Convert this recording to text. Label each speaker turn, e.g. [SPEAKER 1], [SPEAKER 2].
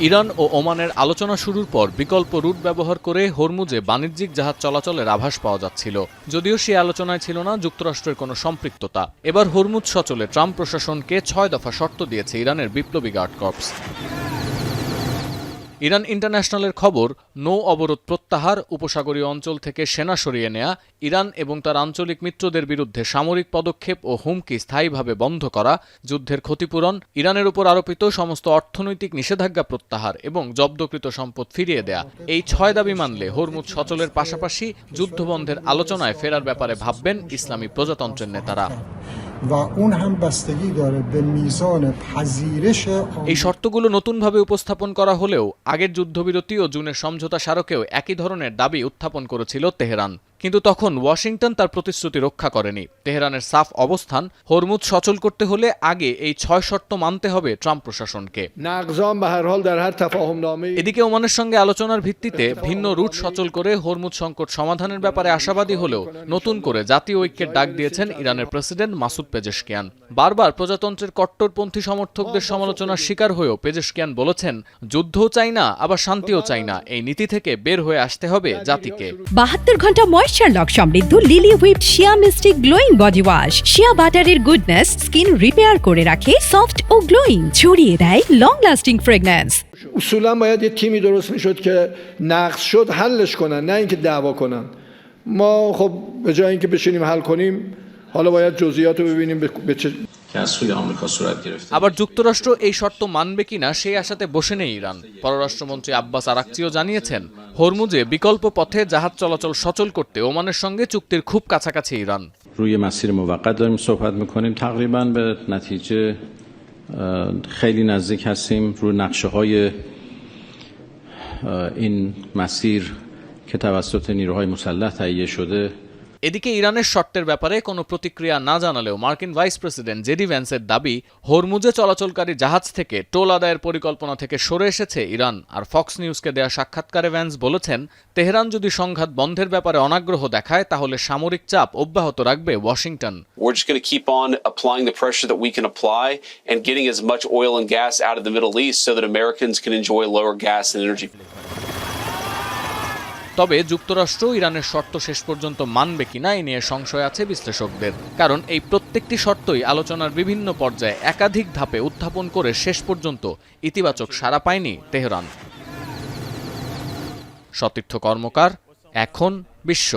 [SPEAKER 1] Iran ও ওমানের আলোচনা শুরুর পর বিকল্প রুট ব্যবহার করে হরমুজে বাণিজ্যিক জাহাজ চলাচলের আভাস পাওয়া যাচ্ছিল। যদিও সেই আলোচনায় ছিল না যুক্তরাষ্ট্রের কোনো সম্পৃক্ততা। এবার হরমুজ সচলে ট্রাম্প প্রশাসনকে 6 দফা শর্ত দিয়েছে ইরানের বিপ্লবী গার্ড কর্পস। ইরান ইন্টারন্যাশনালের খবর, নৌ অবরোধ প্রত্যাহার, উপসাগরীয় অঞ্চল থেকে সেনা সরিয়ে নেয়া, ইরান এবং তার আঞ্চলিক মিত্রদের বিরুদ্ধে সামরিক পদক্ষেপ ও হুমকি স্থায়ীভাবে বন্ধ করা, যুদ্ধের ক্ষতিপূরণ, ইরানের উপর আরোপিত সমস্ত অর্থনৈতিক নিষেধাজ্ঞা প্রত্যাহার এবং জব্দকৃত সম্পদ ফিরিয়ে দেয়া, এই 6 দাবি মানলে হরমুজ সচলের পাশাপাশি যুদ্ধবন্ধের আলোচনায় ফেরার ব্যাপারে ভাববেন ইসলামী প্রজাতন্ত্রের নেতারা। এই শর্তগুলো নতুনভাবে উপস্থাপন করা হলেও আগের যুদ্ধবিরতি ও জুনের সমঝোতা স্মারকেও একই ধরনের দাবি উত্থাপন করেছিল তেহরান। কিন্তু তখন ওয়াশিংটন তার প্রতিশ্রুতি রক্ষা করেনি। তেহরানের সাফ অবস্থান, হরমুজ সচল করতে হলে আগে এই 6 শর্ত মানতে হবে ট্রাম্প প্রশাসনকে। এদিকে ওমানের সঙ্গে আলোচনার ভিত্তিতে ভিন্ন রুট সচল করে হরমুজ সংকট সমাধানের ব্যাপারে আশাবাদী হলেও নতুন করে জাতীয় ঐক্যের ডাক দিয়েছেন ইরানের প্রেসিডেন্ট মাসুদ পেজেশকিয়ান। বারবার প্রজাতন্ত্রের কট্টরপন্থী সমর্থকদের সমালোচনার শিকার হয়েও পেজেশকিয়ান বলেছেন, যুদ্ধও চাই না আবার শান্তিও চাই না, এই নীতি থেকে বের হয়ে আসতে হবে জাতিকে।
[SPEAKER 2] 72 ঘন্টা ময়েশ্চার লক সমৃদ্ধ লিলি হুইপ শিয়া মিস্টিক গ্লোয়িং বডি ওয়াশ। শিয়া বাটারের গুডনেস স্কিন রিপেয়ার করে রাখে সফট ও গ্লোয়িং, ছড়িয়ে দেয় লং লাস্টিং ফ্রেগন্যান্স।
[SPEAKER 3] اصولا باید یه تیمی درست میشد که نقض شد حلش کنن، نه اینکه دعوا کنن. ما خب به جای اینکه بشینیم حل کنیم حالا باید جزئیات رو ببینیم به چه
[SPEAKER 1] আবার যুক্তরাষ্ট্র এই শর্ত মানবে কিনা সেই আশাতে বসে নেই ইরান। পররাষ্ট্রমন্ত্রী আব্বাস আরাকচিও জানিয়েছেন, হরমুজে বিকল্প পথে জাহাজ চলাচল সচল করতে ওমানের সঙ্গে চুক্তির খুব কাছাকাছি ইরান।
[SPEAKER 4] روی مسیر موقت داریم صحبت می‌کنیم، تقریباً به نتیجه خیلی نزدیک هستیم. روی نقشه‌های این مسیر که توسط نیروهای مسلح تهیه شده।
[SPEAKER 1] এদিকে ইরানের শর্তের ব্যাপারে কোনো প্রতিক্রিয়া না জানালেও মার্কিন ভাইস প্রেসিডেন্ট জেডি ভ্যান্সের দাবি, হরমুজে চলাচলকারী জাহাজ থেকে টোল আদায়ের পরিকল্পনা থেকে সরে এসেছে ইরান। আর ফক্স নিউজকে দেয়া সাক্ষাৎকারে ভ্যান্স বলেছেন, তেহরান যদি সংঘাত বন্ধের ব্যাপারে অনাগ্রহ দেখায় তাহলে সামরিক চাপ অব্যাহত রাখবে Washington.
[SPEAKER 5] We're just going to keep on applying the pressure that we can apply and getting as much oil and gas out of the Middle East so that Americans can enjoy lower gas and energy. তবে যুক্তরাষ্ট্র ইরানের শর্ত শেষ পর্যন্ত মানবে কিনা এ নিয়ে সংশয় আছে বিশ্লেষকদের। কারণ এই প্রত্যেকটি শর্তই আলোচনার বিভিন্ন পর্যায়ে একাধিক ধাপে উত্থাপন করে শেষ পর্যন্ত ইতিবাচক সাড়া পায়নি তেহরান। সতীর্থ কর্মকার, এখন বিশ্ব।